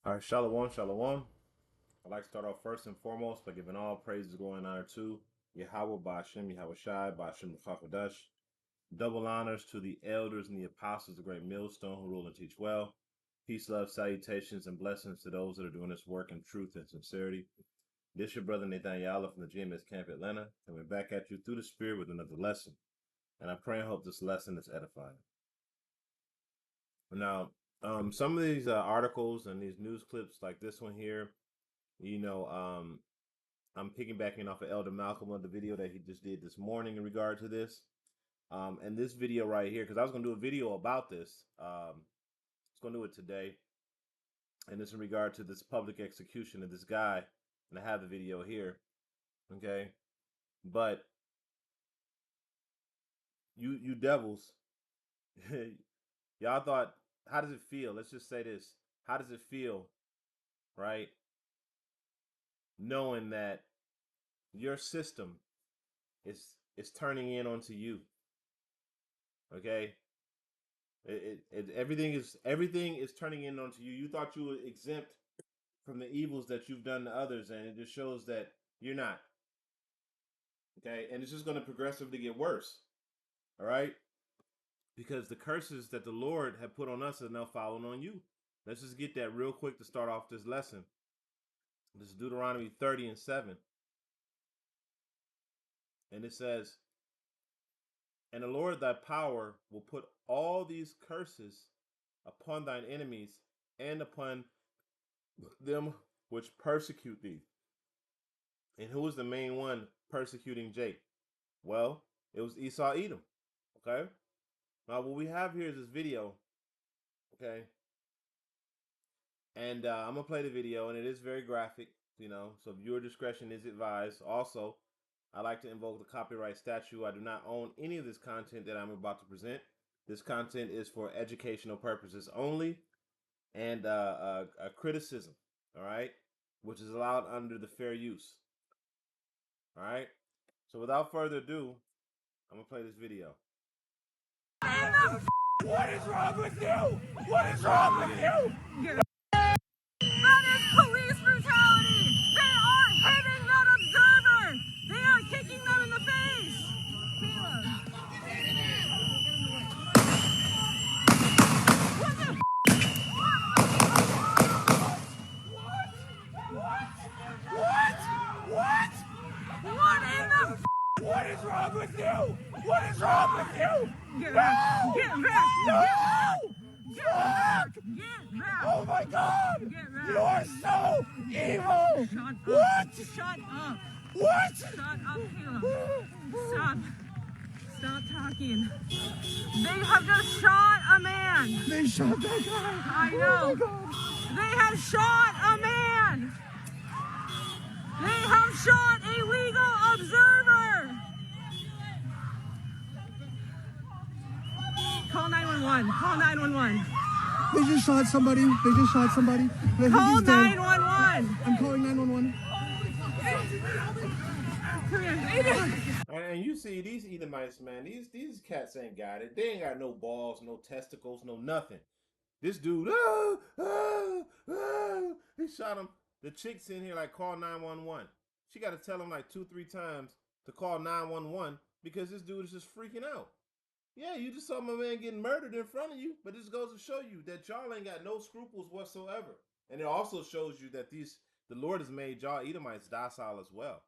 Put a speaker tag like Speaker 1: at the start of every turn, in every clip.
Speaker 1: All right, shalom, shalom. I'd like to start off first and foremost by giving all praises, glory, and honor to Yahweh, Ba'ashem, Yahweh Shai, Ba'ashem, Chakadash. Double honors to the elders and the apostles of the great millstone who rule and teach well. Peace, love, salutations, and blessings to those that are doing this work in truth and sincerity. This your brother Nathan Yala from the GMS Camp Atlanta, and we're back at you through the Spirit with another lesson. And I pray and hope this lesson is edifying. Now, some of these articles and these news clips, like this one here, I'm piggybacking off of Elder Malcolm on the video that he just did this morning in regard to this. And this video right here, because I was going to do a video about this. I was going to do it today. And it's in regard to this public execution of this guy. And I have the video here. Okay. But you devils, y'all thought, how does it feel? Let's just say this. How does it feel, right? Knowing that your system is turning in onto you. Okay. Everything is turning in onto you. You thought you were exempt from the evils that you've done to others, and it just shows that you're not. Okay, and it's just going to progressively get worse. All right, because the curses that the Lord had put on us are now falling on you. Let's just get that real quick to start off this lesson. This is Deuteronomy 30:7, and it says, "And the Lord thy power will put all these curses upon thine enemies and upon them which persecute thee." And who was the main one persecuting Jake? Well, it was Esau Edom. Okay. Now what we have here is this video. Okay. And I'm gonna play the video, and it is very graphic. So viewer discretion is advised. Also, I like to invoke the copyright statute. I do not own any of this content that I'm about to present. This content is for educational purposes only, and a criticism. All right, which is allowed under the fair use. All right. So without further ado, I'm gonna play this video.
Speaker 2: What is wrong with you? What is wrong with you?
Speaker 3: That is police brutality. They are hitting that observer. They are kicking them in the face. Caleb. What the What in the
Speaker 2: What is wrong with you? What is wrong with you?
Speaker 3: Get back. Get back.
Speaker 2: No!
Speaker 3: Get back. Get back.
Speaker 2: Oh my God!
Speaker 3: Get back.
Speaker 2: You are so evil!
Speaker 3: Shut up.
Speaker 2: What?
Speaker 3: Shut up.
Speaker 2: What?
Speaker 3: Shut up, Caleb. Stop. Stop talking. They have just shot a man.
Speaker 2: They shot that guy!
Speaker 3: I know.
Speaker 2: Oh my God!
Speaker 3: They have shot a man. They have shot a legal observer. Call 911. Call 911.
Speaker 2: They just shot somebody. They just shot somebody. I think
Speaker 3: Call
Speaker 2: he's dead.
Speaker 3: 911.
Speaker 2: I'm calling 911.
Speaker 3: Come here.
Speaker 1: And you see these Edomites, man. These cats ain't got it. They ain't got no balls, no testicles, no nothing. This dude, he shot him. The chick's in here like call 911. She got to tell him like 2-3 times to call 911 because this dude is just freaking out. Yeah, you just saw my man getting murdered in front of you, but this goes to show you that y'all ain't got no scruples whatsoever. And it also shows you that the Lord has made y'all Edomites docile as well.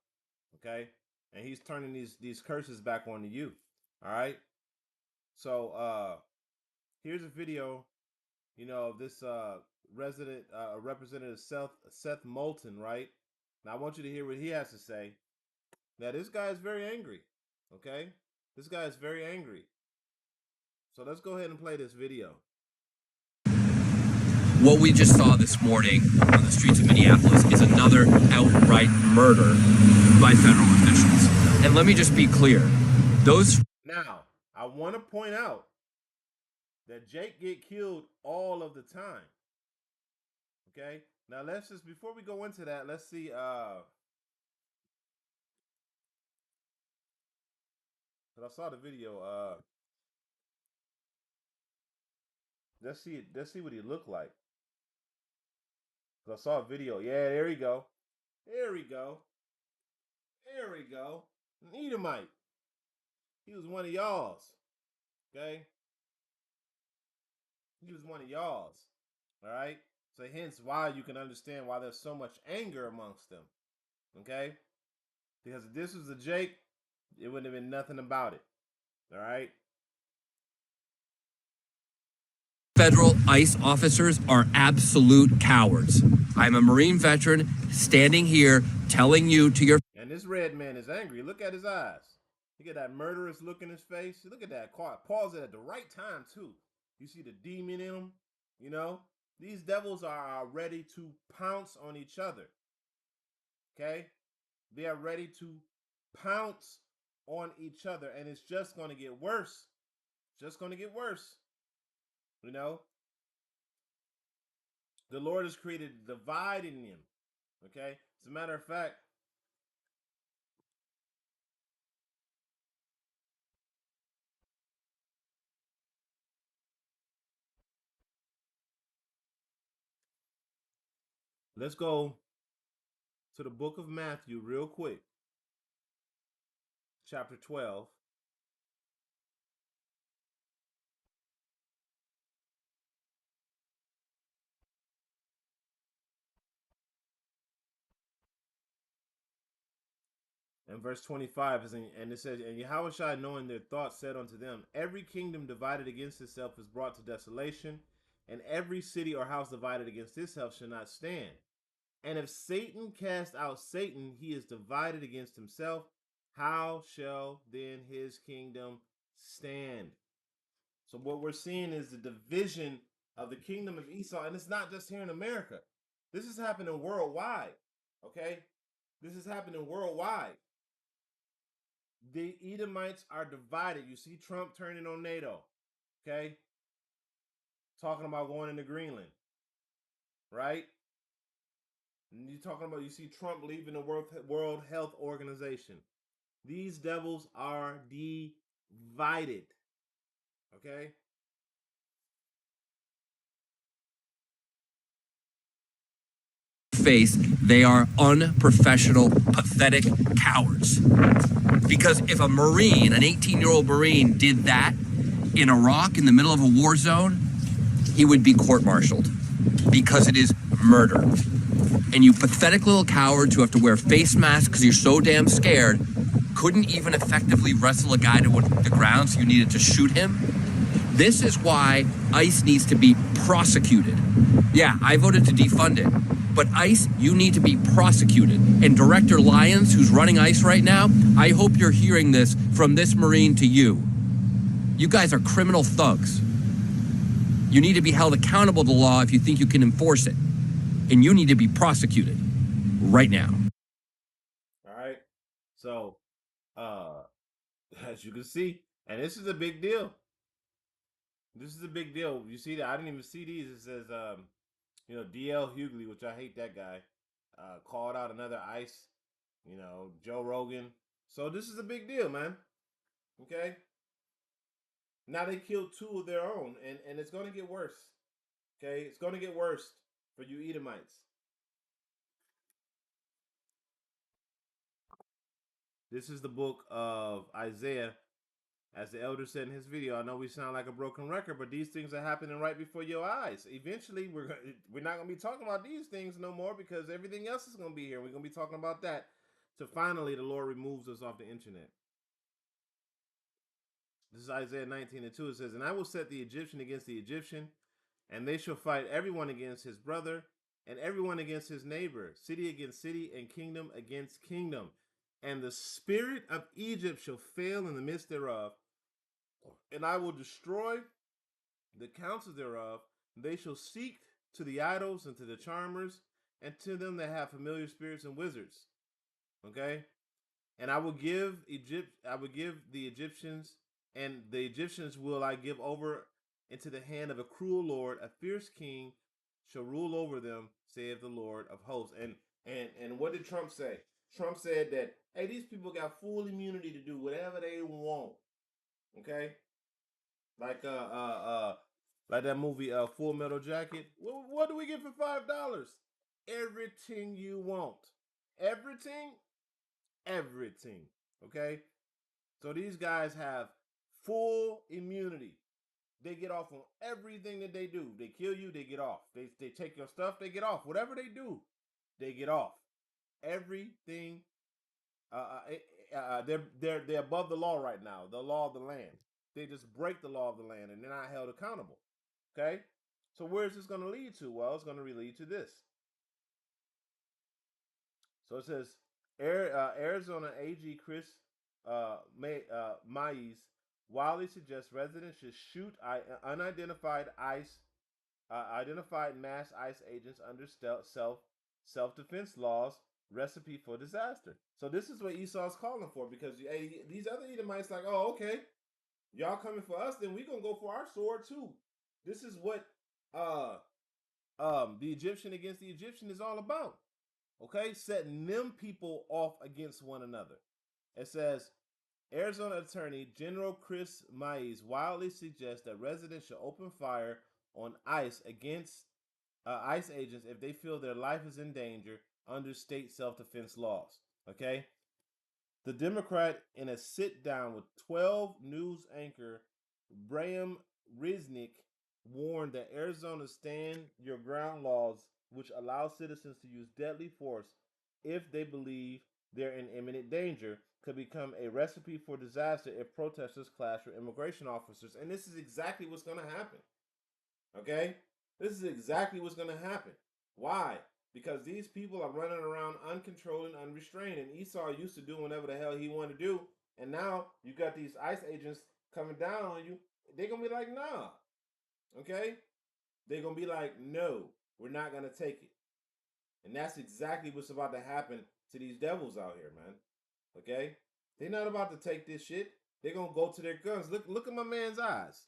Speaker 1: Okay? And he's turning these curses back onto you. All right? So here's a video, of this representative Seth Moulton, right? Now I want you to hear what he has to say. Now this guy is very angry. Okay? This guy is very angry. So let's go ahead and play this video.
Speaker 4: What we just saw this morning on the streets of Minneapolis is another outright murder by federal officials. And let me just be clear,
Speaker 1: Now, I want to point out that Jake get killed all of the time. Okay? Now let's just, before we go into that, let's see, but I saw the video, let's see what he looked like. 'Cause I saw a video. Yeah, there we go. There we go. There we go. An Edomite. He was one of y'all's. Okay? He was one of y'all's. All right? So hence why you can understand why there's so much anger amongst them. Okay? Because if this was a Jake, it wouldn't have been nothing about it. All right?
Speaker 4: Federal ICE officers are absolute cowards. I'm a Marine veteran standing here telling you to your
Speaker 1: And this red man is angry. Look at his eyes. Look at that murderous look in his face. Look at that. Pause it at the right time, too. You see the demon in him? You know? These devils are ready to pounce on each other. Okay? They are ready to pounce on each other. And it's just going to get worse. Just going to get worse. You know? The Lord has created a divide in them. Okay? As a matter of fact, let's go to the book of Matthew real quick. Chapter 12. And verse 25 is, and it says, and Yahushua, knowing their thoughts, said unto them, every kingdom divided against itself is brought to desolation, and every city or house divided against itself shall not stand. And if Satan cast out Satan, he is divided against himself. How shall then his kingdom stand? So what we're seeing is the division of the kingdom of Esau, and it's not just here in America. This is happening worldwide. Okay, this is happening worldwide. The Edomites are divided. You see Trump turning on NATO, okay? Talking about going into Greenland, right? And you see Trump leaving the World Health Organization. These devils are divided, okay?
Speaker 4: face, they are unprofessional, pathetic cowards. Because if a Marine, an 18-year-old Marine, did that in Iraq in the middle of a war zone, he would be court-martialed because it is murder. And you pathetic little cowards who have to wear face masks because you're so damn scared couldn't even effectively wrestle a guy to the ground, so you needed to shoot him. This is why ICE needs to be prosecuted. Yeah, I voted to defund it. But ICE, you need to be prosecuted. And Director Lyons, who's running ICE right now, I hope you're hearing this from this Marine to you. You guys are criminal thugs. You need to be held accountable to law if you think you can enforce it. And you need to be prosecuted right now.
Speaker 1: All right. So, as you can see, and this is a big deal. This is a big deal. You see that? I didn't even see these. It says, D.L. Hughley, which I hate that guy, called out another ICE, Joe Rogan. So this is a big deal, man. Okay? Now they killed two of their own, and it's going to get worse. Okay? It's going to get worse for you Edomites. This is the book of Isaiah. As the elder said in his video, I know we sound like a broken record, but these things are happening right before your eyes. Eventually, we're not going to be talking about these things no more because everything else is going to be here. We're going to be talking about that. So finally, the Lord removes us off the internet. This is Isaiah 19:2. It says, and I will set the Egyptian against the Egyptian, and they shall fight everyone against his brother, and everyone against his neighbor, city against city, and kingdom against kingdom. And the spirit of Egypt shall fail in the midst thereof, and I will destroy the counsels thereof. They shall seek to the idols and to the charmers, and to them that have familiar spirits and wizards. Okay? And I will give the Egyptians, and the Egyptians will I give over into the hand of a cruel Lord. A fierce king shall rule over them, saith the Lord of hosts. And what did Trump say? Trump said that, hey, these people got full immunity to do whatever they want. Okay? Like that movie Full Metal Jacket. What do we get for $5? everything you want. Everything? Everything. Okay? So these guys have full immunity. They get off on everything that they do. They kill you, they get off. They take your stuff, they get off. Whatever they do, they get off. Everything. They're above the law right now. The law of the land. They just break the law of the land, and they're not held accountable. Okay. So where is this going to lead to? Well, it's going to lead to this. So it says Arizona AG Chris Mays wildly suggests residents should shoot unidentified identified mass ICE agents under self-defense laws. Recipe for disaster. So this is what Esau's calling for, because these other Edomites like, oh, okay, y'all coming for us, then we gonna go for our sword too. This is what the Egyptian against the Egyptian is all about. Okay, setting them people off against one another. It says Arizona Attorney General Chris Mays wildly suggests that residents should open fire on ICE against ICE agents if they feel their life is in danger under state self-defense laws. Okay, the Democrat, in a sit-down with 12 News anchor Bram Riznick, warned that Arizona's stand your ground laws, which allow citizens to use deadly force if they believe they're in imminent danger, could become a recipe for disaster if protesters clash with immigration officers. And this is exactly what's going to happen. Okay? This is exactly what's going to happen. Why? Because these people are running around uncontrolled and unrestrained. And Esau used to do whatever the hell he wanted to do. And now you got these ICE agents coming down on you. They're going to be like, nah. Okay? They're going to be like, no, we're not going to take it. And that's exactly what's about to happen to these devils out here, man. Okay? They're not about to take this shit. They're going to go to their guns. Look at my man's eyes.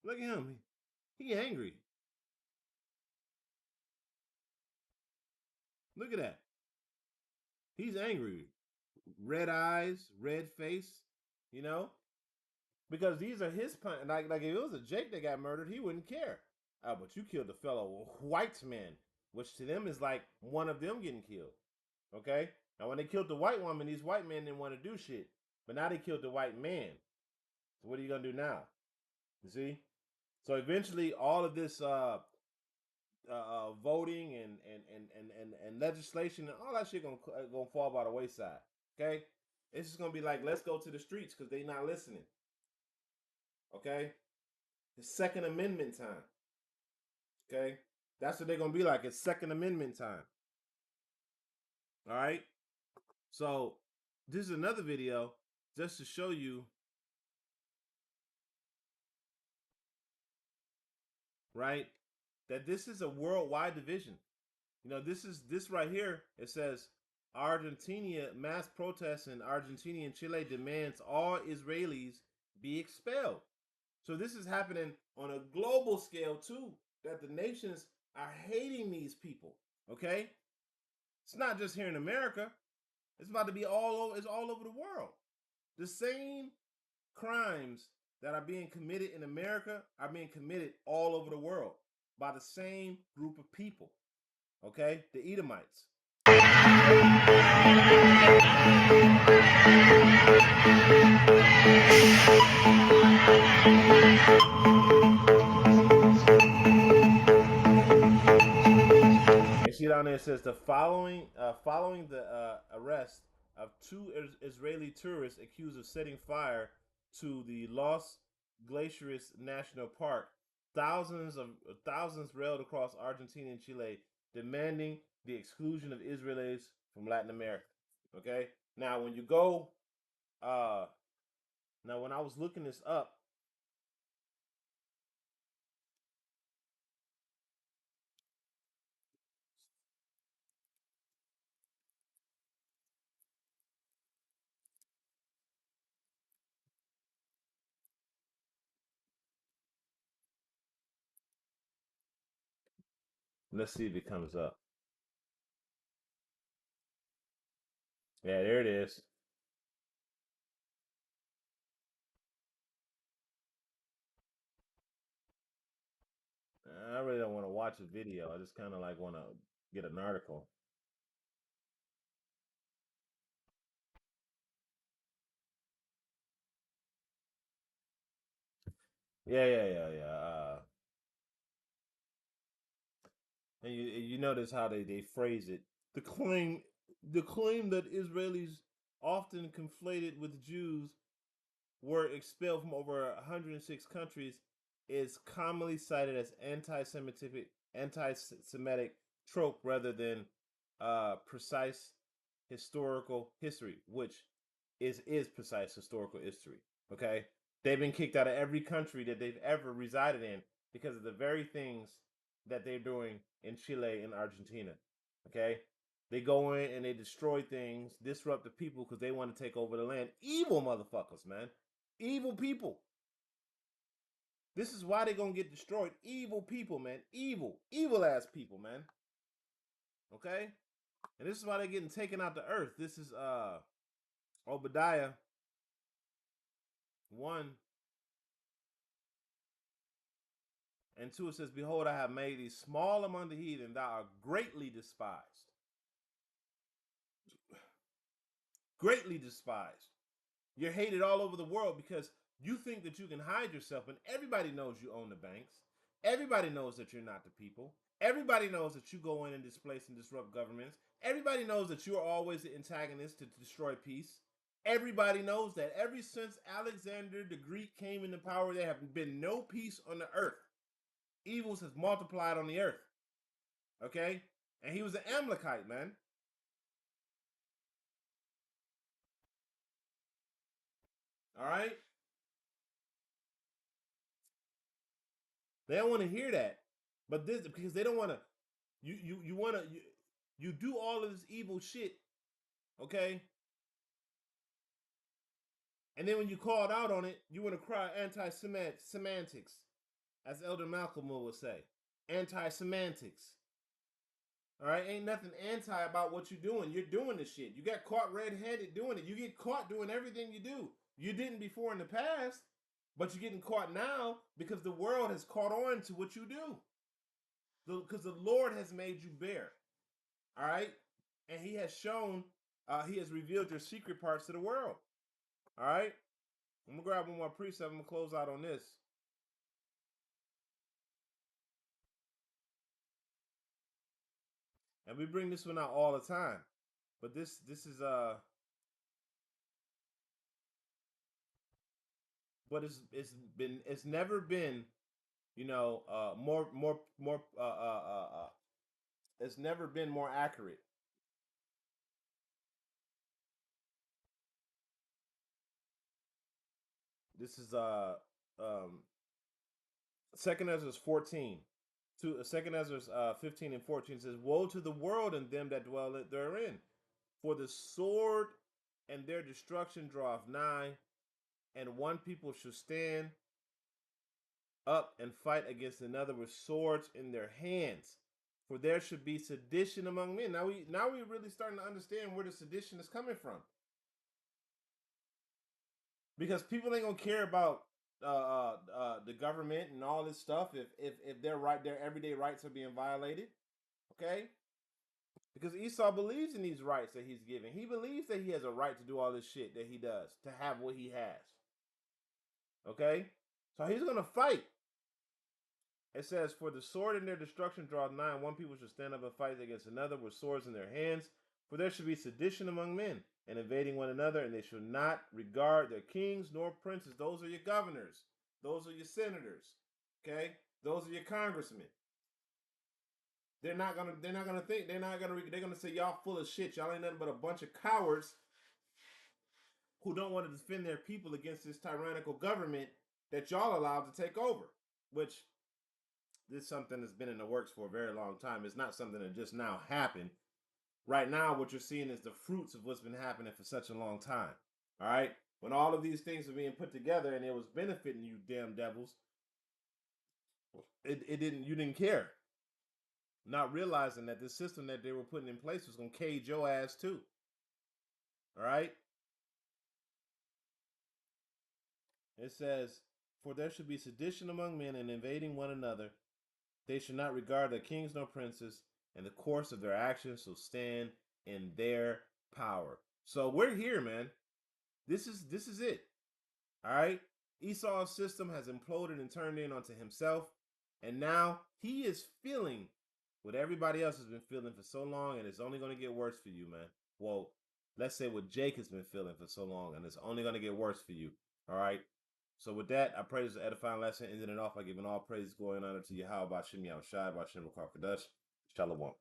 Speaker 1: Look at him. He angry. Look at that. He's angry. Red eyes, red face, you know? Because these are his punch. Like if it was a Jake that got murdered, he wouldn't care. Oh, but you killed the fellow white man, which to them is like one of them getting killed. Okay? Now when they killed the white woman, these white men didn't want to do shit. But now they killed the white man. So what are you gonna do now? You see? So eventually all of this voting and legislation and all that shit gonna fall by the wayside. Okay, it's just gonna be like, let's go to the streets because they not listening. Okay, it's Second Amendment time. Okay, that's what they're gonna be like. It's Second Amendment time. All right. So this is another video just to show you, right, that this is a worldwide division. You know, this right here. It says Argentina mass protests in Argentina and Chile demands all Israelis be expelled. So this is happening on a global scale too, that the nations are hating these people. Okay, it's not just here in America. It's about to be all over. It's all over the world. The same crimes that are being committed in America are being committed all over the world by the same group of people. Okay, the Edomites. You see down there it says following the arrest of two Israeli tourists accused of setting fire to the Los Glaciares National Park, thousands railed across Argentina and Chile, demanding the exclusion of Israelis from Latin America. Okay, now when you go, now when I was looking this up, let's see if it comes up. Yeah, there it is. I really don't want to watch a video. I just kind of like want to Get an article. Yeah. And you notice how they phrase it. The claim the claim that Israelis often conflated with Jews were expelled from over 106 countries is commonly cited as anti-Semitic trope rather than precise historical history, which is precise historical history. Okay, they've been kicked out of every country that they've ever resided in because of the very things that they're doing in Chile and Argentina. Okay, they go in and they destroy things, disrupt the people because they want to take over the land. Evil motherfuckers, man. Evil people. This is why they're gonna get destroyed. Evil people, man. Evil ass people, man. Okay? And this is why they're getting taken out the earth. This is Obadiah 1 and 2. It says, Behold, I have made thee small among the heathen, thou art greatly despised. Greatly despised. You're hated all over the world because you think that you can hide yourself, and everybody knows you own the banks. Everybody knows that you're not the people. Everybody knows that you go in and displace and disrupt governments. Everybody knows that you are always the antagonist to destroy peace. Everybody knows that. Ever since Alexander the Greek came into power, there have been no peace on the earth. Evils has multiplied on the earth. Okay? And he was an Amalekite, man. All right? They don't want to hear that. But this because they don't want to you do all of this evil shit, okay? And then when you called out on it, you want to cry anti-semantics, as Elder Malcolm would say. Anti-semantics. All right, ain't nothing anti about what you're doing. You're doing the shit. You got caught red-handed doing it. You get caught doing everything you do. You didn't before in the past, but you're getting caught now because the world has caught on to what you do. Because the Lord has made you bare. All right, and He has shown, He has revealed your secret parts to the world. All right, I'm gonna grab one more precept. I'm gonna close out on this. And we bring this one out all the time, but this is but it's never been, you know, more it's never been more accurate. This is Second Ezra 14. To Second Ezra 15 and 14 says, Woe to the world and them that dwell therein, for the sword and their destruction draweth nigh, and one people shall stand up and fight against another with swords in their hands. For there should be sedition among men. Now we really starting to understand where the sedition is coming from. Because people ain't gonna care about the government and all this stuff if their everyday rights are being violated. Okay? Because Esau believes in these rights that he's given. He believes that he has a right to do all this shit that he does, to have what he has. Okay? So he's gonna fight. It says, For the sword in their destruction draweth nigh, and one people shall stand up and fight against another with swords in their hands. For there should be sedition among men, and invading one another, and they shall not regard their kings nor princes. Those are your governors. Those are your senators. Okay? Those are your congressmen. They're gonna say y'all full of shit. Y'all ain't nothing but a bunch of cowards who don't want to defend their people against this tyrannical government that y'all allowed to take over. Which this is something that's been in the works for a very long time. It's not something that just now happened. Right now, what you're seeing is the fruits of what's been happening for such a long time. All right? When all of these things were being put together and it was benefiting you damn devils, you didn't care. Not realizing that the system that they were putting in place was going to cage your ass too. All right? It says, For there should be sedition among men and invading one another. They should not regard their kings nor princes, and the course of their actions shall stand in their power. So we're here, man. This is it. All right. Esau's system has imploded and turned in onto himself, and now he is feeling what everybody else has been feeling for so long, and it's only going to get worse for you, man. Well, let's say what Jake has been feeling for so long, and it's only going to get worse for you. All right. So with that, I pray this is an edifying lesson. Ending it off by giving all praise, glory, and honor to Yahweh, Bashim Yahushai, Bashim Rakar Kadash. Shalom.